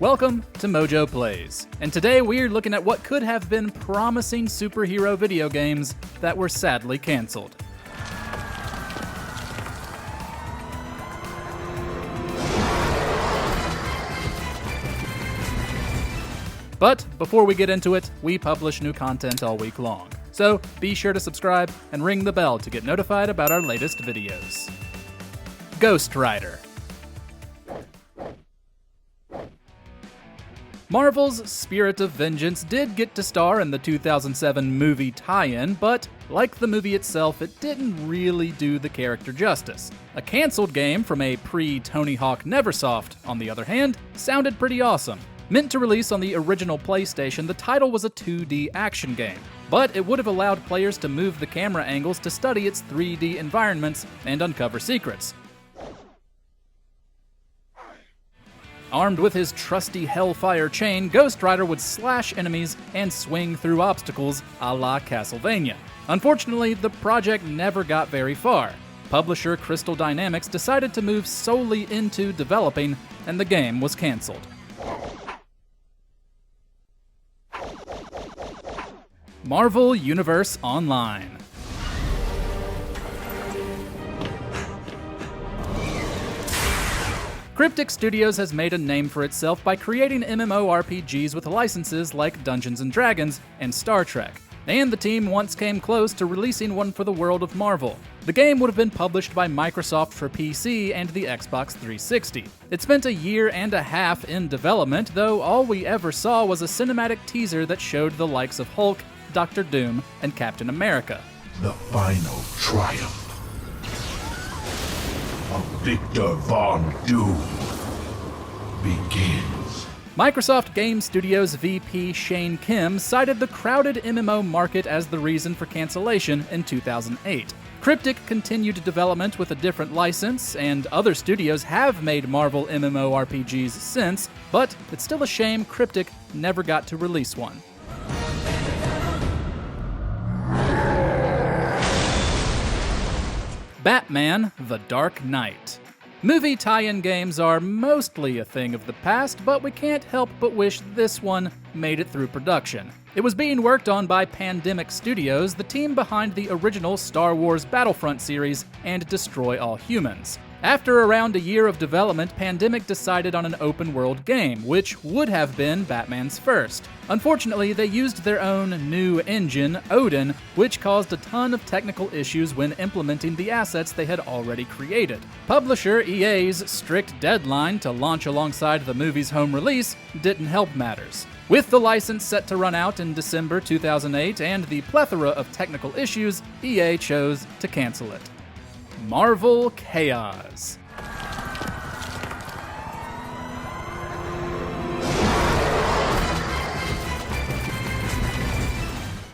Welcome to MojoPlays, and today we're looking at what could have been promising superhero video games that were sadly canceled. But before we get into it, we publish new content all week long, so be sure to subscribe and ring the bell to get notified about our latest videos. Ghost Rider. Marvel's Spirit of Vengeance did get to star in the 2007 movie tie-in, but like the movie itself, it didn't really do the character justice. A canceled game from a pre-Tony Hawk Neversoft, on the other hand, sounded pretty awesome. Meant to release on the original PlayStation, the title was a 2D action game, but it would have allowed players to move the camera angles to study its 3D environments and uncover secrets. Armed with his trusty Hellfire chain, Ghost Rider would slash enemies and swing through obstacles a la Castlevania. Unfortunately, the project never got very far. Publisher Crystal Dynamics decided to move solely into developing, and the game was canceled. Marvel Universe Online. Cryptic Studios has made a name for itself by creating MMORPGs with licenses like Dungeons & Dragons and Star Trek, and the team once came close to releasing one for the world of Marvel. The game would have been published by Microsoft for PC and the Xbox 360. It spent a year and a half in development, though all we ever saw was a cinematic teaser that showed the likes of Hulk, Dr. Doom, and Captain America. The final triumph of Victor Von Doom begins. Microsoft Game Studios VP Shane Kim cited the crowded MMO market as the reason for cancellation in 2008. Cryptic continued development with a different license, and other studios have made Marvel MMORPGs since, but it's still a shame Cryptic never got to release one. Batman: The Dark Knight. Movie tie-in games are mostly a thing of the past, but we can't help but wish this one made it through production. It was being worked on by Pandemic Studios, the team behind the original Star Wars Battlefront series and Destroy All Humans. After around a year of development, Pandemic decided on an open-world game, which would have been Batman's first. Unfortunately, they used their own new engine, Odin, which caused a ton of technical issues when implementing the assets they had already created. Publisher EA's strict deadline to launch alongside the movie's home release didn't help matters. With the license set to run out in December 2008 and the plethora of technical issues, EA chose to cancel it. Marvel Chaos.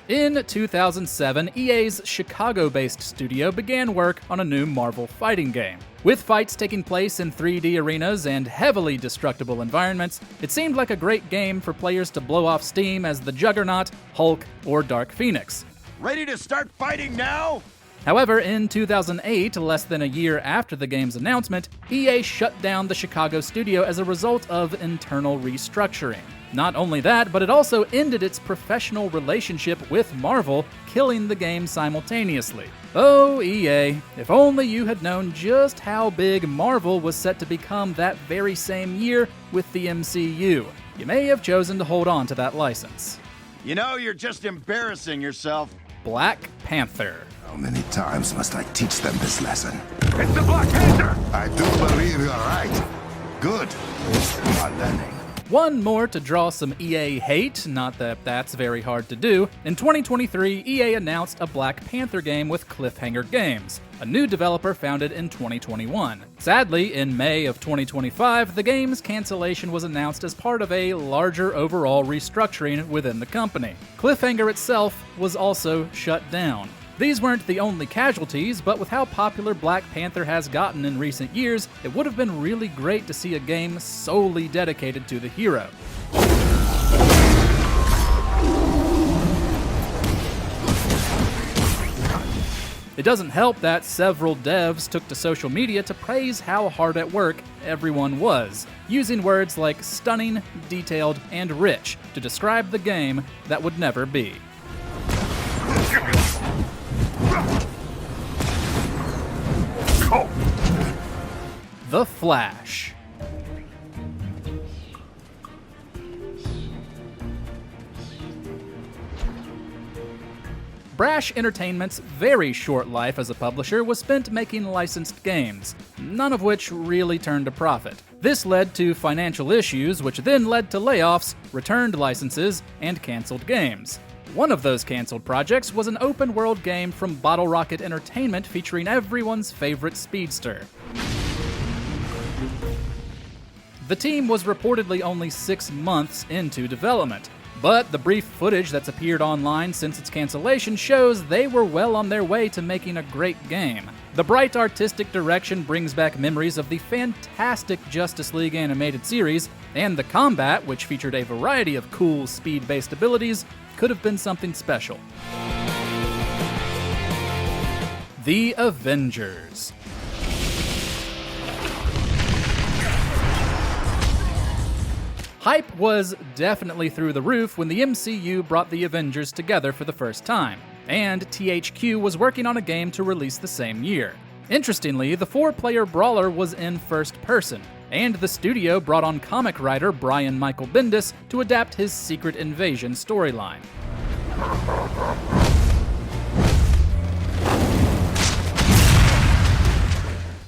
In 2007, EA's Chicago-based studio began work on a new Marvel fighting game. With fights taking place in 3D arenas and heavily destructible environments, it seemed like a great game for players to blow off steam as the Juggernaut, Hulk, or Dark Phoenix. Ready to start fighting now? However, in 2008, less than a year after the game's announcement, EA shut down the Chicago studio as a result of internal restructuring. Not only that, but it also ended its professional relationship with Marvel, killing the game simultaneously. Oh, EA, if only you had known just how big Marvel was set to become that very same year with the MCU. You may have chosen to hold on to that license. You know, you're just embarrassing yourself. Black Panther. How many times must I teach them this lesson? It's the Black Panther! I do believe you're right. Good. You are learning. One more to draw some EA hate, not that that's very hard to do. In 2023, EA announced a Black Panther game with Cliffhanger Games, a new developer founded in 2021. Sadly, in May of 2025, the game's cancellation was announced as part of a larger overall restructuring within the company. Cliffhanger itself was also shut down. These weren't the only casualties, but with how popular Black Panther has gotten in recent years, it would have been really great to see a game solely dedicated to the hero. It doesn't help that several devs took to social media to praise how hard at work everyone was, using words like stunning, detailed, and rich to describe the game that would never be. The Flash. Brash Entertainment's very short life as a publisher was spent making licensed games, none of which really turned a profit. This led to financial issues, which then led to layoffs, returned licenses, and canceled games. One of those canceled projects was an open-world game from Bottle Rocket Entertainment featuring everyone's favorite speedster. The team was reportedly only 6 months into development, but the brief footage that's appeared online since its cancellation shows they were well on their way to making a great game. The bright artistic direction brings back memories of the fantastic Justice League animated series, and the combat, which featured a variety of cool speed-based abilities, could have been something special. The Avengers. Hype was definitely through the roof when the MCU brought the Avengers together for the first time, and THQ was working on a game to release the same year. Interestingly, the 4-player brawler was in first person, and the studio brought on comic writer Brian Michael Bendis to adapt his Secret Invasion storyline.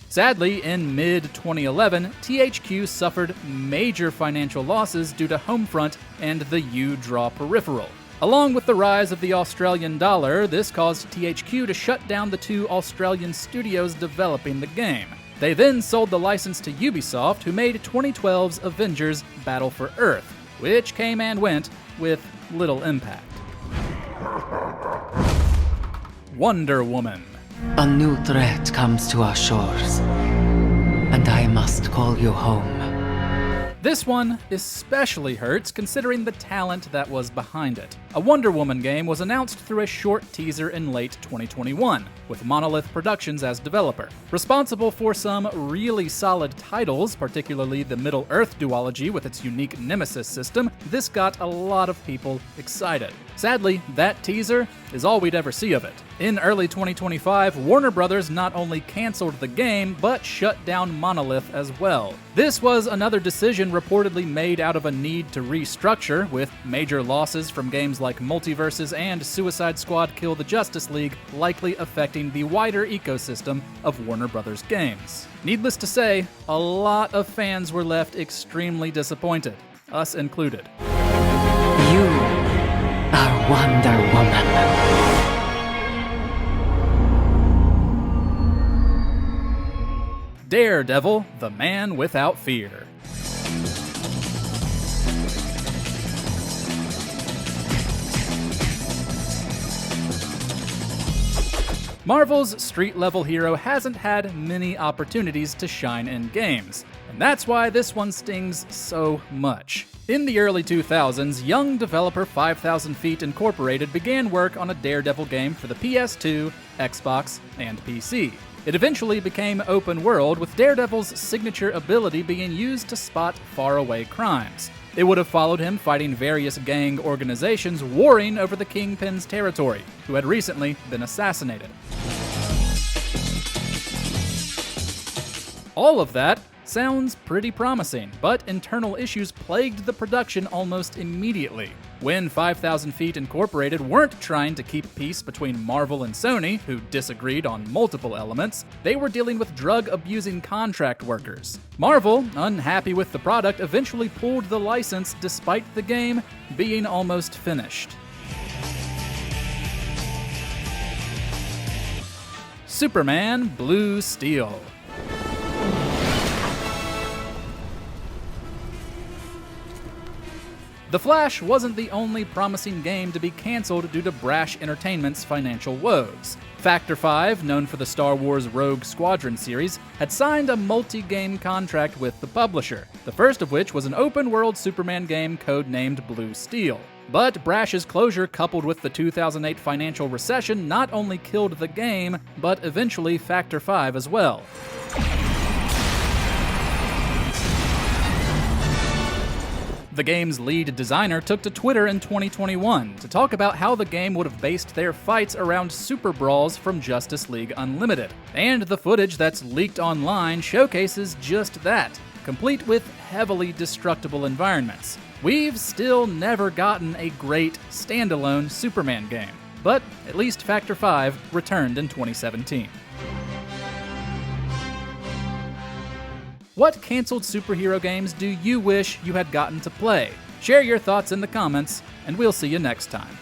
Sadly, in mid-2011, THQ suffered major financial losses due to Homefront and the U-Draw peripheral. Along with the rise of the Australian dollar, this caused THQ to shut down the 2 Australian studios developing the game. They then sold the license to Ubisoft, who made 2012's Avengers Battle for Earth, which came and went with little impact. Wonder Woman. A new threat comes to our shores, and I must call you home. This one especially hurts considering the talent that was behind it. A Wonder Woman game was announced through a short teaser in late 2021, with Monolith Productions as developer. Responsible for some really solid titles, particularly the Middle-earth duology with its unique Nemesis system, this got a lot of people excited. Sadly, that teaser is all we'd ever see of it. In early 2025, Warner Brothers not only canceled the game, but shut down Monolith as well. This was another decision reportedly made out of a need to restructure, with major losses from games like Multiverses and Suicide Squad Kill the Justice League likely affecting the wider ecosystem of Warner Brothers games. Needless to say, a lot of fans were left extremely disappointed, us included. You are Wonder Woman. Daredevil, the Man Without Fear. Marvel's street-level hero hasn't had many opportunities to shine in games, and that's why this one stings so much. In the early 2000s, young developer 5000 Feet Incorporated began work on a Daredevil game for the PS2, Xbox, and PC. It eventually became open world, with Daredevil's signature ability being used to spot faraway crimes. It would have followed him fighting various gang organizations warring over the Kingpin's territory, who had recently been assassinated. All of that sounds pretty promising, but internal issues plagued the production almost immediately. When 5000 Feet Incorporated weren't trying to keep peace between Marvel and Sony, who disagreed on multiple elements, they were dealing with drug-abusing contract workers. Marvel, unhappy with the product, eventually pulled the license despite the game being almost finished. Superman Blue Steel. The The Flash wasn't the only promising game to be cancelled due to Brash Entertainment's financial woes. Factor 5, known for the Star Wars Rogue Squadron series, had signed a multi-game contract with the publisher, the first of which was an open-world Superman game codenamed Blue Steel. But Brash's closure, coupled with the 2008 financial recession, not only killed the game, but eventually Factor 5 as well. The game's lead designer took to Twitter in 2021 to talk about how the game would have based their fights around super brawls from Justice League Unlimited. And the footage that's leaked online showcases just that, complete with heavily destructible environments. We've still never gotten a great standalone Superman game, but at least Factor 5 returned in 2017. What canceled superhero games do you wish you had gotten to play? Share your thoughts in the comments, and we'll see you next time.